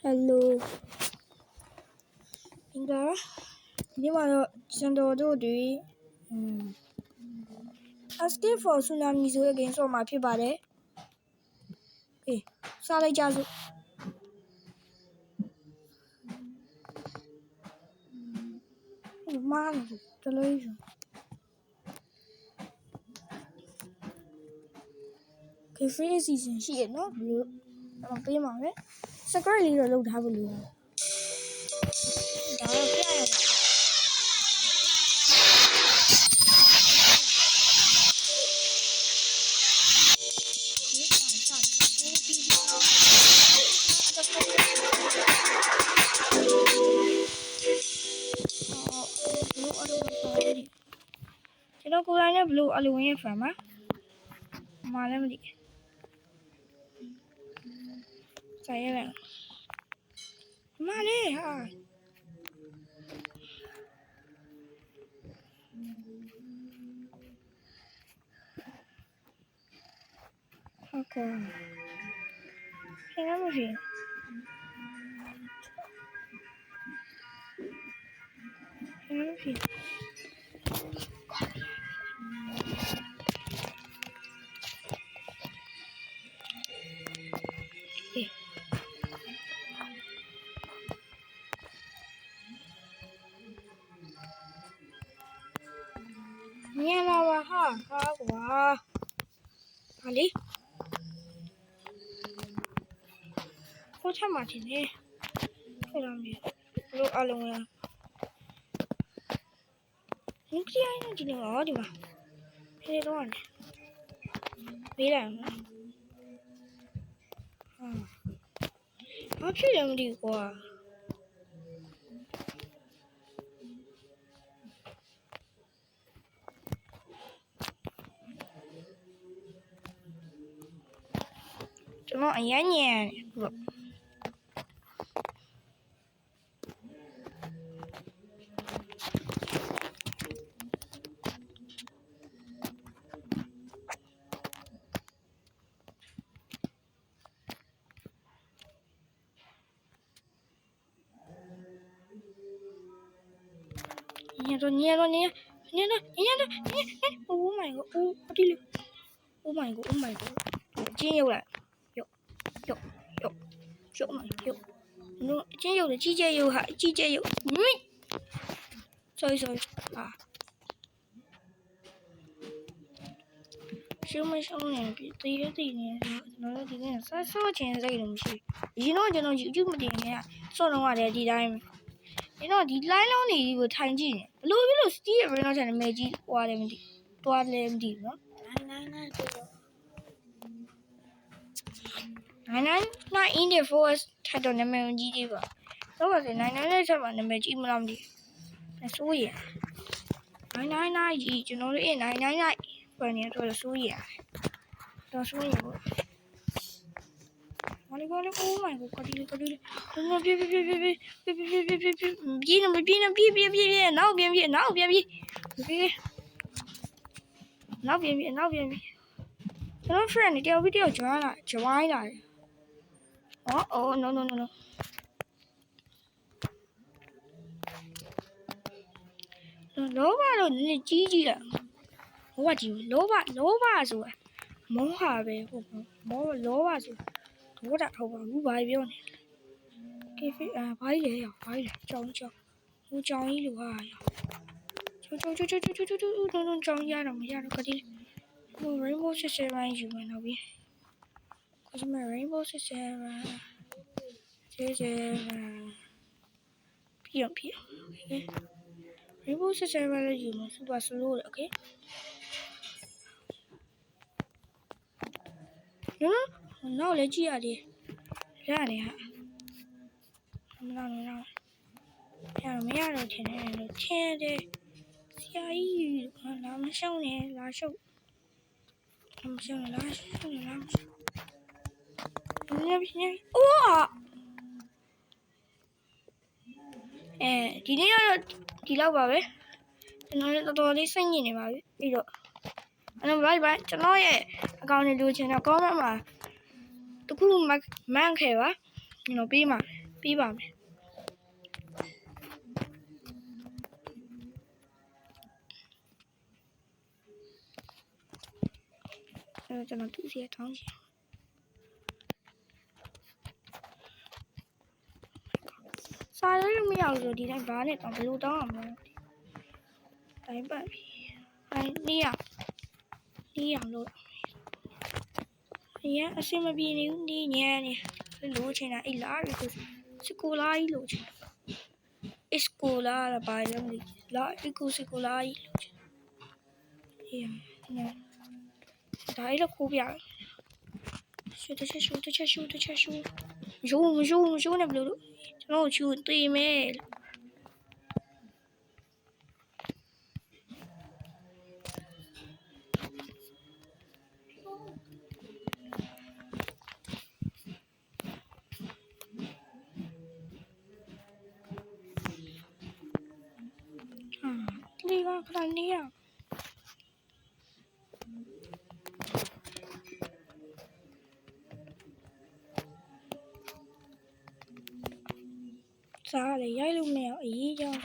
Hello 应该你话了上到都对Escape for Tsunami ဆိုတဲ့ game ဆော့မှာဖြစ်ပါတယ်အေးစားလိုက်ကြစို့မားလို့တလေးဆိုခေဖီးစီစဉ်ရှိရနော်ဘလို့ပေးမှာပဲ subscribe လေးတော့လုပ်ထားဖို့လိုတယ်ဒါတော့ပြရတယ်ကျွန်တော်ကိုယ်တိုင်နဲ့ဘလို့အလိုဝင်ရဖန်မှာမလည်းမသိဆိုင်ရလိုက်မလေးဟာဟုတ်ကဲ့ခင်ဗျားမဖြစ်ခင်ဗျားမဖြစ်မြင်လာပါဟာကွာဟာလေကိုချမှာတင်နေဆိုတော့မြေလို့အလုံးရဒီကြိုင်းနေဒီမှာဒီမှာဖေးတော့နေပေးလိုက်အောင်ဘာဖြစ်လဲမသိဘူးကွာကျွန်တော်အရင်ညံဟုတ်ညတော့ Oh my god အတီးလေး Oh my god ကျင်းရောက်လာယောမယောနော်ကျင်းရောက်တယ်ကြီးကျယ်ရောက်ဟာကြီးကျယ်ရောက်sorry ဟာရှုံးနေပြီတည်နေကျွန်တော်တို့ဒီနေ့ဆော့ချင်စိတ်လို့မရှိဘူးရင်တော့ကျွန်တော် YouTube မတင်ခင်ကဆော့တော့ရတယ်ဒီတိုင်းကျွန်တော်ဒီ line လုံးနေကိုထိုင်ကြည့်နေဘလို့ Steve Arena ချန်နယ်ကြီးဟွာတယ်မသိတွားလဲမသိဘူးနော်9 in the forest ထပ်တော့နာမည်ကြီးသေးပါတော့ပါစေ9နဲ့ဆက်မှာနာမည်ကြီးမလားမသိဘူးဆိုးရ9ကြီးကျွန်တော်တို့9ပြန်နေတော့ဆိုးရတော့ဆိုးရပေါ့ဘာလဲ Oh my god ကတိလေးပြေးနောက်ပြန်ပြေးကျွန်တော် friend တယောက်ပြီးတယောက် join လာတယ်Oh noလောဘတော့နည်းကြီးတာဟိုကကြီးလောဘဆိုတာမောဟပဲဟုတ်လောဘဆိုတော့တာဟုတ်ပါဘူးဘာပြောနေကေဖေးဘာကြီးလဲကြောင်းဟိုကြောင်းကြီးလိုဟာကြောင်းရတော့မရတော့ကတိဟို Rainbow 67ယူမယ်တော့ပြီကိုစမ Rainbow 67ကျေပြည့် Rainbow 67လည်းယူမယ် Super Slow လေ Okay နောက်လည်းကြည့်ရတယ်ရတယ်ဟာမရတော့ထင်တယ်ဆရာကြီးလာမရှောင်းနဲ့လာရှုပ်မရှောင်းလာရှုပ်နေအိုးဒီနေ့တော့ဒီလောက်ပါပဲ ကျွန်တော်တော်တော်လေးစိတ်ညစ်နေပါပြီပြီးတော့အဲ့တော့ bye bye ကျွန်တော်ရဲ့အကောင့်လေးလိုချင်တော့ comment မှာတခုမှန်ခဲ့ပါကျွန်တော်ပြီးပါမယ်ကျွန်တော်သူ့စီထောင်းချင်စားရလို့မရဘူးဆိုဒီတိုင်းဘာနဲ့တောင်းဘယ်လိုတောင်းအောင်မလဲတိုင်းပတ်ပြီနေရလို့ရအစင်မပြေနေဘူးနေညံနေလိုချင်တာအဲ့လားဒီစကူလာကြီးလိုချင်အစကူလာဘာလဲမသိလာအကူစကူလာကြီးလိုချင်ညဒါအဲ့လိုခိုးပြရှူတချက်ရှူနေဘလို့ကျွန်တော်ရှူတေးမယ်ဒီကခဏနေရစားလေရိုက်လို့မရအေးကြောင်း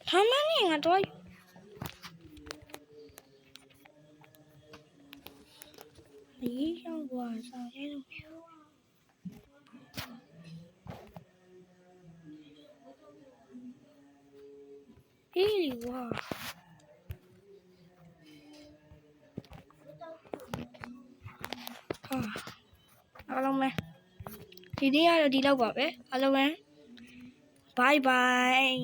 他们那个多咦像我上这种咦哇အားလုံးပဲဒီနေ့ကတော့ဒီလောက်ပါပဲအားလုံးပဲ bye bye